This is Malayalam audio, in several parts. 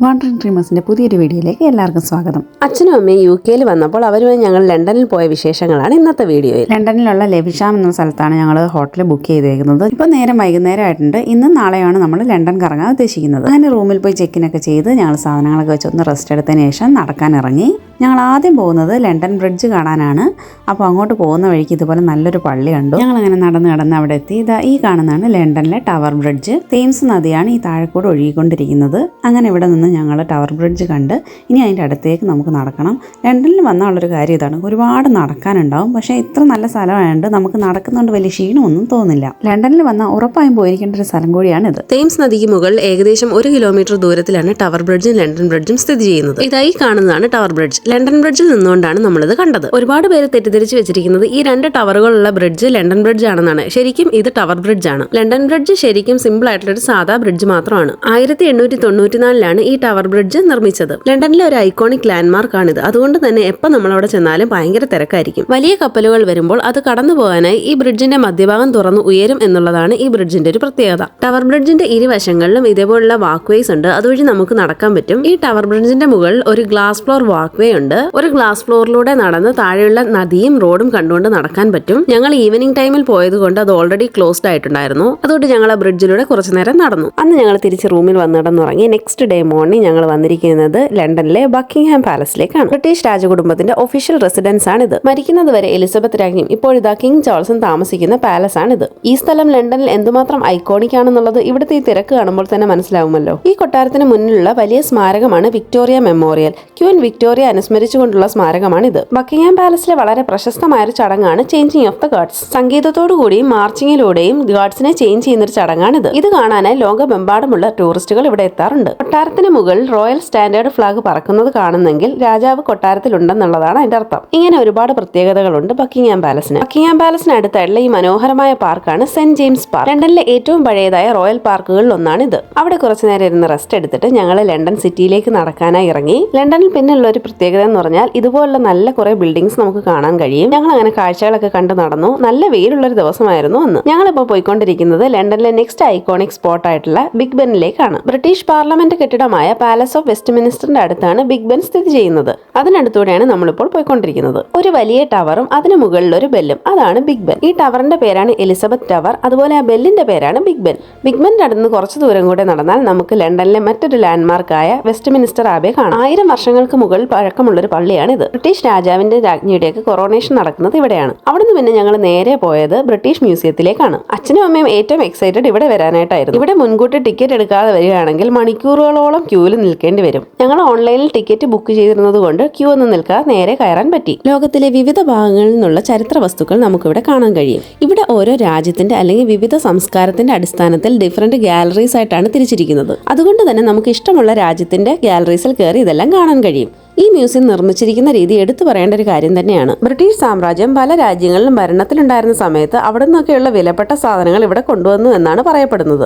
വാണ്ടറിംഗ് ഡ്രീമേഴ്സിന്റെ പുതിയൊരു വീഡിയോയിലേക്ക് എല്ലാവർക്കും സ്വാഗതം. അച്ഛനും അമ്മയും UK വന്നപ്പോൾ അവരുമായി ഞങ്ങൾ ലണ്ടനിൽ പോയ വിശേഷങ്ങളാണ് ഇന്നത്തെ വീഡിയോയിൽ. ലണ്ടനിലുള്ള ലെവിഷാം എന്ന സ്ഥലത്താണ് ഞങ്ങൾ ഹോട്ടൽ ബുക്ക് ചെയ്തേക്കുന്നത്. ഇപ്പോൾ നേരം വൈകുന്നേരം ആയിട്ടുണ്ട്. ഇന്നും നാളെയാണ് നമ്മൾ ലണ്ടൻ കറങ്ങാൻ ഉദ്ദേശിക്കുന്നത്. അങ്ങനെ റൂമിൽ പോയി ചെക്കിനൊക്കെ ചെയ്ത് ഞങ്ങൾ സാധനങ്ങളൊക്കെ വെച്ച് ഒന്ന് റെസ്റ്റ് എടുത്തതിന് ശേഷം നടക്കാൻ ഇറങ്ങി. ഞങ്ങൾ ആദ്യം പോകുന്നത് ലണ്ടൻ ബ്രിഡ്ജ് കാണാനാണ്. അപ്പോൾ അങ്ങോട്ട് പോകുന്ന വഴിക്ക് ഇതുപോലെ നല്ലൊരു പള്ളി കണ്ടു. ഞങ്ങളങ്ങനെ നടന്ന് അവിടെ എത്തി. ഈ കാണുന്നതാണ് ലണ്ടനിലെ ടവർ ബ്രിഡ്ജ്. തേംസ് നദിയാണ് ഈ താഴെക്കൂടെ ഒഴുകിക്കൊണ്ടിരിക്കുന്നത്. അങ്ങനെ ഇവിടെ നിന്ന് ഞങ്ങൾ ടവർ ബ്രിഡ്ജ് കണ്ട് ഇനി അതിൻ്റെ അടുത്തേക്ക് നമുക്ക് നടക്കണം. ലണ്ടനിൽ വന്നാലുള്ളൊരു കാര്യം ഇതാണ്, ഒരുപാട് നടക്കാനുണ്ടാവും. പക്ഷേ ഇത്ര നല്ല സ്ഥലമായതുകൊണ്ട് നമുക്ക് നടക്കുന്നുണ്ട് വലിയ ക്ഷീണമൊന്നും തോന്നില്ല. ലണ്ടനിൽ വന്നാൽ ഉറപ്പായും പോയിരിക്കേണ്ട ഒരു സ്ഥലം കൂടിയാണിത്. തേംസ് നദിക്ക് മുകളിൽ ഏകദേശം 1 കിലോമീറ്റർ ദൂരത്തിലാണ് ടവർ ബ്രിഡ്ജും ലണ്ടൻ ബ്രിഡ്ജും സ്ഥിതി ചെയ്യുന്നത്. ഇതായി കാണുന്നതാണ് ടവർ ബ്രിഡ്ജ്. ലണ്ടൻ ബ്രിഡ്ജിൽ നിന്നുകൊണ്ടാണ് നമ്മളിത് കണ്ടത്. ഒരുപാട് പേര് തെറ്റിദ്ധരിച്ച് വെച്ചിരിക്കുന്നത് ഈ 2 ടവറുകളുള്ള ബ്രിഡ്ജ് ലണ്ടൻ ബ്രിഡ്ജ് ആണെന്നാണ്. ശരിക്കും ഇത് ടവർ ബ്രിഡ്ജ് ആണ്. ലണ്ടൻ ബ്രിഡ്ജ് ശരിക്കും സിമ്പിൾ ആയിട്ടുള്ള ഒരു സാധാ ബ്രിഡ്ജ് മാത്രമാണ്. 1894 ഈ ടവർ ബ്രിഡ്ജ് നിർമ്മിച്ചത്. ലണ്ടനിലെ ഒരു ഐക്കോണിക് ലാൻഡ്മാർക്ക് ആണിത്. അതുകൊണ്ട് തന്നെ എപ്പോൾ നമ്മളവിടെ ചെന്നാലും ഭയങ്കര തിരക്കായിരിക്കും. വലിയ കപ്പലുകൾ വരുമ്പോൾ അത് കടന്നു പോകാനായി ഈ ബ്രിഡ്ജിന്റെ മധ്യഭാഗം തുറന്ന് ഉയരും എന്നുള്ളതാണ് ഈ ബ്രിഡ്ജിന്റെ ഒരു പ്രത്യേകത. ടവർ ബ്രിഡ്ജിന്റെ ഇരുവശങ്ങളിലും ഇതേപോലുള്ള വാക്ക് വേസ് ഉണ്ട്. അതുവഴി നമുക്ക് നടക്കാൻ പറ്റും. ഈ ടവർ ബ്രിഡ്ജിന്റെ മുകളിൽ ഒരു ഗ്ലാസ് ഫ്ലോർ വാക്ക് വേ ഉണ്ട്. ഒരു ഗ്ലാസ് ഫ്ലോറിലൂടെ നടന്ന് താഴെയുള്ള നദിയും റോഡും കണ്ടുകൊണ്ട് നടക്കാൻ പറ്റും. ഞങ്ങൾ ഈവനിംഗ് ടൈമിൽ പോയത് കൊണ്ട് അത് ഓൾറെഡി ക്ലോസ്ഡ് ആയിട്ടുണ്ടായിരുന്നു. അതുകൊണ്ട് ഞങ്ങൾ ആ ബ്രിഡ്ജിലൂടെ കുറച്ചു നേരം നടന്നു. അന്ന് ഞങ്ങൾ തിരിച്ച് റൂമിൽ വന്നിടന്നുറങ്ങി. നെക്സ്റ്റ് ഡേ മോർണിംഗ് ഞങ്ങൾ വന്നിരിക്കുന്നത് ലണ്ടനിലെ ബക്കിംഗ്ഹാം പാലസിലേക്കാണ്. ബ്രിട്ടീഷ് രാജകുടുംബത്തിന്റെ ഒഫീഷ്യൽ റെസിഡൻസ് ആണിത്. മരിക്കുന്നത് വരെ എലിസബത്ത് രാജ്ഞിയും ഇപ്പോഴിതാ കിങ് ചാൾസും താമസിക്കുന്ന പാലസ് ആണിത്. ഈ സ്ഥലം ലണ്ടനിൽ എന്തുമാത്രം ഐക്കോണിക് ആണെന്നുള്ളത് ഇവിടുത്തെ ഈ തിരക്ക് കാണുമ്പോൾ തന്നെ മനസ്സിലാവുമല്ലോ. ഈ കൊട്ടാരത്തിന് മുന്നിലുള്ള വലിയ സ്മാരകമാണ് വിക്ടോറിയ മെമ്മോറിയൽ. ക്വീൻ വിക്ടോറിയ അനുസ്മരിച്ചുകൊണ്ടുള്ള സ്മാരകമാണിത്. ബക്കിംഗ്ഹാം പാലസിലെ വളരെ പ്രശസ്തമായ ഒരു ചടങ്ങാണ് ചേഞ്ചിങ് ഓഫ് ദ ഗാർഡ്സ്. സംഗീതത്തോടുകൂടിയും മാർച്ചിങ്ങിലൂടെയും ഗാർഡ്സിനെ ചേഞ്ച് ചെയ്യുന്ന ഒരു ചടങ്ങാണിത്. ഇത് കാണാനായി ലോകമെമ്പാടുമുള്ള ടൂറിസ്റ്റുകൾ ഇവിടെ എത്താറുണ്ട്. കൊട്ടാരത്തിന് മുകളിൽ റോയൽ സ്റ്റാൻഡേർഡ് ഫ്ലാഗ് പറക്കുന്നത് കാണുന്നെങ്കിൽ രാജാവ് കൊട്ടാരത്തിലുണ്ടെന്നുള്ളതാണ് അതിന്റെ അർത്ഥം. ഇങ്ങനെ ഒരുപാട് പ്രത്യേകതകളുണ്ട് ബക്കിംഗ്ഹാം പാലസിന്. ബക്കിംഗ്ഹാം പാലസിന് അടുത്തുള്ള ഈ മനോഹരമായ പാർക്കാണ് സെന്റ് ജെയിംസ് പാർക്ക്. ലണ്ടനിലെ ഏറ്റവും പഴയതായ റോയൽ പാർക്കുകളിൽ ഒന്നാണ് ഇത്. അവിടെ കുറച്ചു നേരം ഇരുന്ന് റെസ്റ്റ് എടുത്തിട്ട് ഞങ്ങൾ ലണ്ടൻ സിറ്റിയിലേക്ക് നടക്കാനായി ഇറങ്ങി. ലണ്ടനിൽ പിന്നെയുള്ള ഒരു പ്രത്യേകത എന്ന് പറഞ്ഞാൽ ഇതുപോലുള്ള നല്ല കുറെ ബിൽഡിംഗ്സ് നമുക്ക് കാണാൻ കഴിയും. ഞങ്ങൾ അങ്ങനെ കാഴ്ചകളൊക്കെ കണ്ടു നടന്നു. നല്ല വെയിലുള്ള ഒരു ദിവസമായിരുന്നു അന്ന്. ഞങ്ങളിപ്പോൾ പോയിക്കൊണ്ടിരിക്കുന്നത് ലണ്ടനിലെ നെക്സ്റ്റ് ഐക്കോണിക് സ്പോട്ട് ആയിട്ടുള്ള ബിഗ് ബെന്നിലേക്കാണ്. ബ്രിട്ടീഷ് പാർലമെന്റ് കെട്ടിടമായ പാലസ് ഓഫ് വെസ്റ്റ്മിനിസ്റ്ററിന്റെ അടുത്താണ് ബിഗ് ബെൻ സ്ഥിതി ചെയ്യുന്നത്. അതിനടുത്തൂടെയാണ് നമ്മളിപ്പോൾ പോയിക്കൊണ്ടിരിക്കുന്നത്. ഒരു വലിയ ടവറും അതിന് മുകളിൽ ഒരു ബെല്ലും, അതാണ് ബിഗ് ബെൻ. ഈ ടവറിന്റെ പേരാണ് എലിസബത്ത് ടവർ. അതുപോലെ ആ ബെല്ലിന്റെ പേരാണ് ബിഗ് ബെൻ. ബിഗ് ബെന്റെ അടുത്ത് കുറച്ച് ദൂരം കൂടെ നടന്നാൽ നമുക്ക് ലണ്ടനിലെ മറ്റൊരു ലാൻഡ്മാർക്കായ വെസ്റ്റ്മിനിസ്റ്റർ ആബെ കാണാം. 1000 വർഷങ്ങൾക്ക് മുകളിൽ പഴക്കമുള്ളൊരു പള്ളിയാണിത്. ബ്രിട്ടീഷ് രാജാവിന്റെ രാജ്ഞിയുടെയൊക്കെ കൊറോണേഷൻ നടക്കുന്നത് ഇവിടെയാണ്. അവിടുന്ന് പിന്നെ ഞങ്ങൾ നേരെ പോയത് ബ്രിട്ടീഷ് മ്യൂസിയത്തിലേക്കാണ്. അച്ഛനും അമ്മയും ഏറ്റവും എക്സൈറ്റഡ് ഇവിടെ വരാനായിട്ടായിരുന്നു. ഇവിടെ മുൻകൂട്ടി ടിക്കറ്റ് എടുക്കാതെ വരികയാണെങ്കിൽ മണിക്കൂറുകളോളം ക്യൂവിൽ നിൽക്കേണ്ടി വരും. ഞങ്ങൾ ഓൺലൈനിൽ ടിക്കറ്റ് ബുക്ക് ചെയ്തിരുന്നത് കൊണ്ട് ക്യൂ ഒന്നും നിൽക്കാതെ നേരെ കയറാൻ പറ്റി. ലോകത്തിലെ വിവിധ ഭാഗങ്ങളിൽ നിന്നുള്ള ചരിത്ര വസ്തുക്കൾ നമുക്കിവിടെ കാണാൻ കഴിയും. ഇവിടെ ഓരോ രാജ്യത്തിന്റെ അല്ലെങ്കിൽ വിവിധ സംസ്കാരത്തിന്റെ അടിസ്ഥാനത്തിൽ ഡിഫറെന്റ് ഗാലറീസ് ആയിട്ടാണ് തിരിച്ചിരിക്കുന്നത്. അതുകൊണ്ട് തന്നെ നമുക്ക് ഇഷ്ടമുള്ള രാജ്യത്തിന്റെ ഗാലറീസിൽ കയറി ഇതെല്ലാം കാണാൻ കഴിയും. ഈ മ്യൂസിയം നിർമ്മിച്ചിരിക്കുന്ന രീതി എടുത്തു പറയേണ്ട ഒരു കാര്യം തന്നെയാണ്. ബ്രിട്ടീഷ് സാമ്രാജ്യം പല രാജ്യങ്ങളിലും ഭരണത്തിലുണ്ടായിരുന്ന സമയത്ത് അവിടെ നിന്നൊക്കെയുള്ള വിലപ്പെട്ട സാധനങ്ങൾ ഇവിടെ കൊണ്ടുവന്നു എന്നാണ് പറയപ്പെടുന്നത്.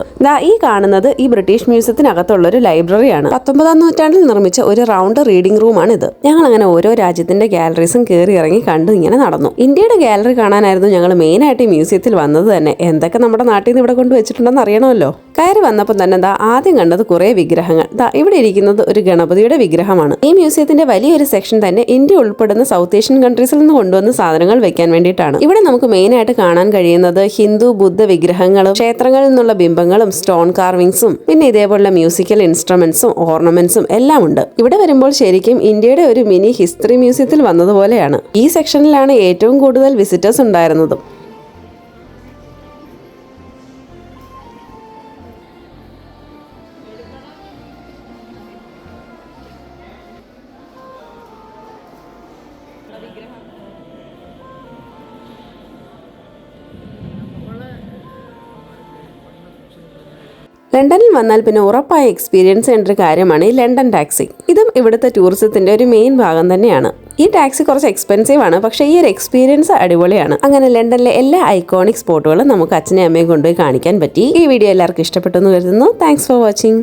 ഈ കാണുന്നത് ഈ ബ്രിട്ടീഷ് മ്യൂസിയത്തിനകത്തുള്ള ഒരു ലൈബ്രറിയാണ്. 19ാം നൂറ്റാണ്ടിൽ നിർമ്മിച്ച ഒരു റൗണ്ട് റീഡിംഗ് റൂമാണ് ഇത്. ഞങ്ങൾ അങ്ങനെ ഓരോ രാജ്യത്തിന്റെ ഗാലറീസും കയറി ഇറങ്ങി കണ്ട് ഇങ്ങനെ നടന്നു. ഇന്ത്യയുടെ ഗാലറി കാണാനായിരുന്നു ഞങ്ങൾ മെയിൻ ആയിട്ട് ഈ മ്യൂസിയത്തിൽ വന്നത് തന്നെ. എന്തൊക്കെ നമ്മുടെ നാട്ടിൽ നിന്ന് ഇവിടെ കൊണ്ടുവച്ചിട്ടുണ്ടെന്ന് അറിയണമല്ലോ. കയറി വന്നപ്പോൾ തന്നെ ആദ്യം കണ്ടത് കുറെ വിഗ്രഹങ്ങൾ. ഇവിടെ ഇരിക്കുന്നത് ഒരു ഗണപതിയുടെ വിഗ്രഹമാണ്. ഈ മ്യൂസിയത്തിന്റെ വലിയൊരു സെക്ഷൻ തന്നെ ഇന്ത്യ ഉൾപ്പെടുന്ന സൗത്ത് ഏഷ്യൻ കൺട്രീസിൽ നിന്ന് കൊണ്ടുവന്ന സാധനങ്ങൾ വെക്കാൻ വേണ്ടിയിട്ടാണ്. ഇവിടെ നമുക്ക് മെയിൻ ആയിട്ട് കാണാൻ കഴിയുന്നത് ഹിന്ദു ബുദ്ധ വിഗ്രഹങ്ങളും ക്ഷേത്രങ്ങളിൽ നിന്നുള്ള ബിംബങ്ങളും സ്റ്റോൺ കാർവിംഗ്സും പിന്നെ ഇതേപോലുള്ള മ്യൂസിക്കൽ ഇൻസ്ട്രുമെന്റ്സും ഓർണമെന്റ്സും എല്ലാം ഉണ്ട്. ഇവിടെ വരുമ്പോൾ ശരിക്കും ഇന്ത്യയുടെ ഒരു മിനി ഹിസ്റ്ററി മ്യൂസിയത്തിൽ വന്നതുപോലെയാണ്. ഈ സെക്ഷനിലാണ് ഏറ്റവും കൂടുതൽ വിസിറ്റേഴ്സ് ഉണ്ടായിരുന്നതും. ലണ്ടനിൽ വന്നാൽ പിന്നെ ഉറപ്പായി എക്സ്പീരിയൻസ് ചെയ്യേണ്ട ഒരു കാര്യമാണ് ഈ ലണ്ടൻ ടാക്സി. ഇതും ഇവിടുത്തെ ടൂറിസത്തിന്റെ ഒരു മെയിൻ ഭാഗം തന്നെയാണ്. ഈ ടാക്സി കുറച്ച് എക്സ്പെൻസീവ് ആണ്, പക്ഷേ ഈ ഒരു എക്സ്പീരിയൻസ് അടിപൊളിയാണ്. അങ്ങനെ ലണ്ടനിലെ എല്ലാ ഐക്കോണിക് സ്പോട്ടുകളും നമുക്ക് അച്ഛനെയും അമ്മയും കൊണ്ടുപോയി കാണിക്കാൻ പറ്റി. ഈ വീഡിയോ എല്ലാവർക്കും ഇഷ്ടപ്പെട്ടു എന്ന് കരുതുന്നു. Thanks for watching.